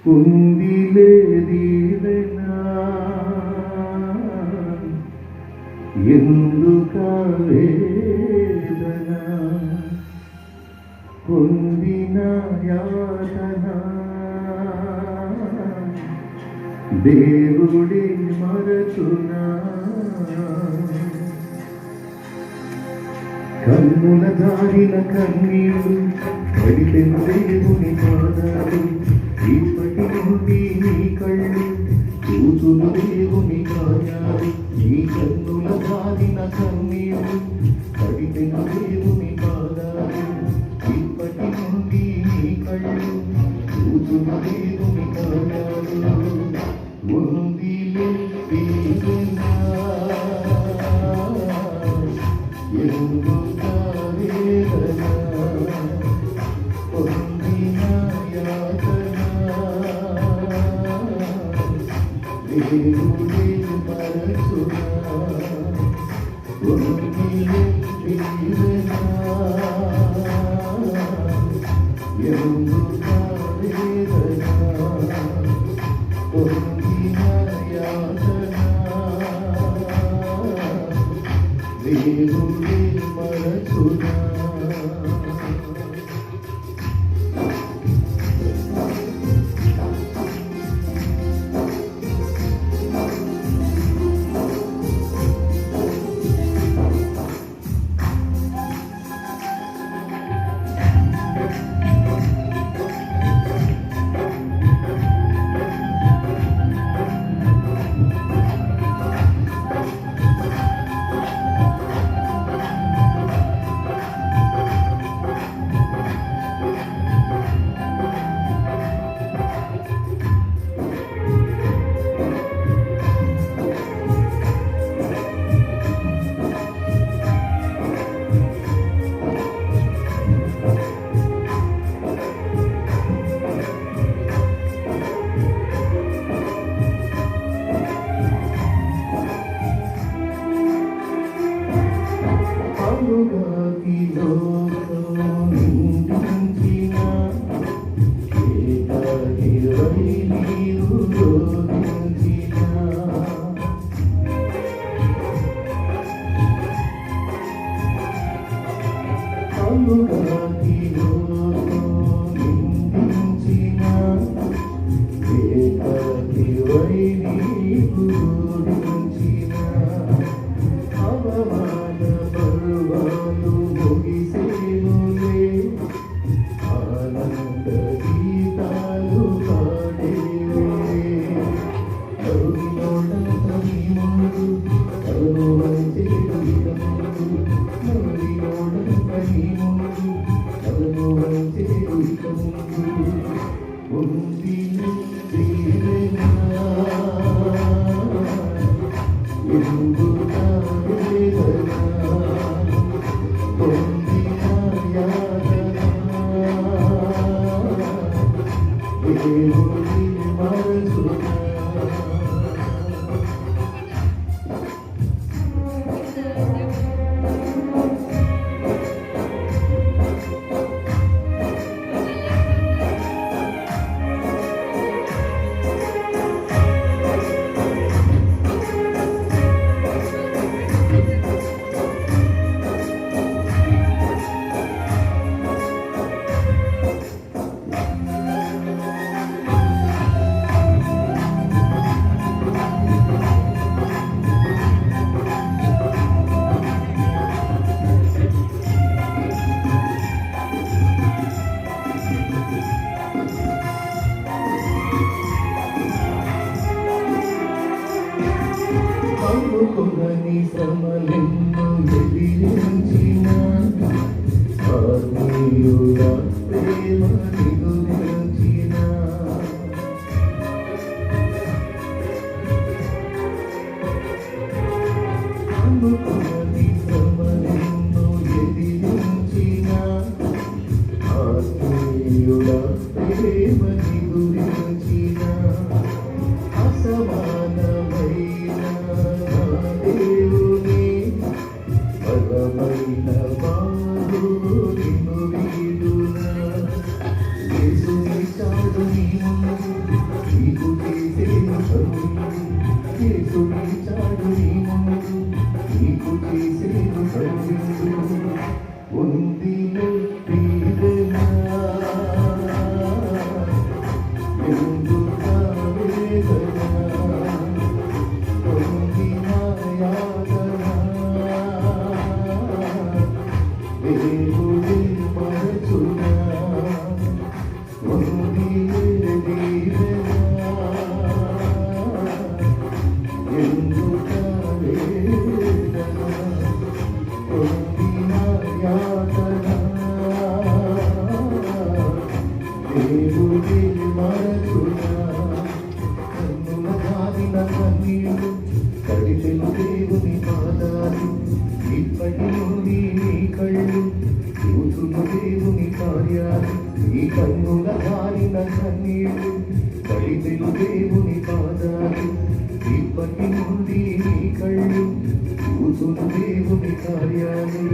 ఉందిలే దీవెనా ఎందుకా వేదన పొందిన యాతన దేవుడి మరచునా కన్నుల దారిన కన్నీళ్ళు పడితెన దేవుని పాదాలు ఇప్పటి నుండి నీ కళ్ళు చూచును దేవుని గాయాలు నీ కన్నుల దారిన కన్నీళ్ళు పడితెన దేవుని పాదాలు ఇప్పటి నుండి నీ కళ్ళు చూచును దేవుని గాయాలు ఉందిలే దీవెనా ఎందుకా వేదన పొందిన యాతన దేవుడే మరచునా ఉందిలే దీవెనా ఎందుకా వేదన పొందిన యాతన దేవుడే మరచునా అందుకుని శ్రమలెన్నో ఎదిరించిన ఆత్మీయుల ప్రేమ నిగురించిన అందుకుని శ్రమలెన్నో ఎదిరించిన ఆత్మీయుల ప్రేమ నిగురించిన అసమానమైన దేవుని బలమైన వాడు నిన్ను వీడునా యేసుని చాడు నీ ముందు ఉంది దీవెనా, ఎందుక వేదన, పొందిన యాతన, దేవుడి మరచునా, కన్నుల కాదిన కన్నీళ్ళు కడిపెలు దేవుని పాదాలు, ఇప్పటి నుండి నీ కళ్ళు చూచును దేవుని కార్యాలు. ఈ కన్నుల కారిన కన్నీళ్ళు కడిపెలు దేవుని పాదాలు, ఇప్పటి నుండి నీ కళ్ళు చూచును దేవుని కార్యాలు.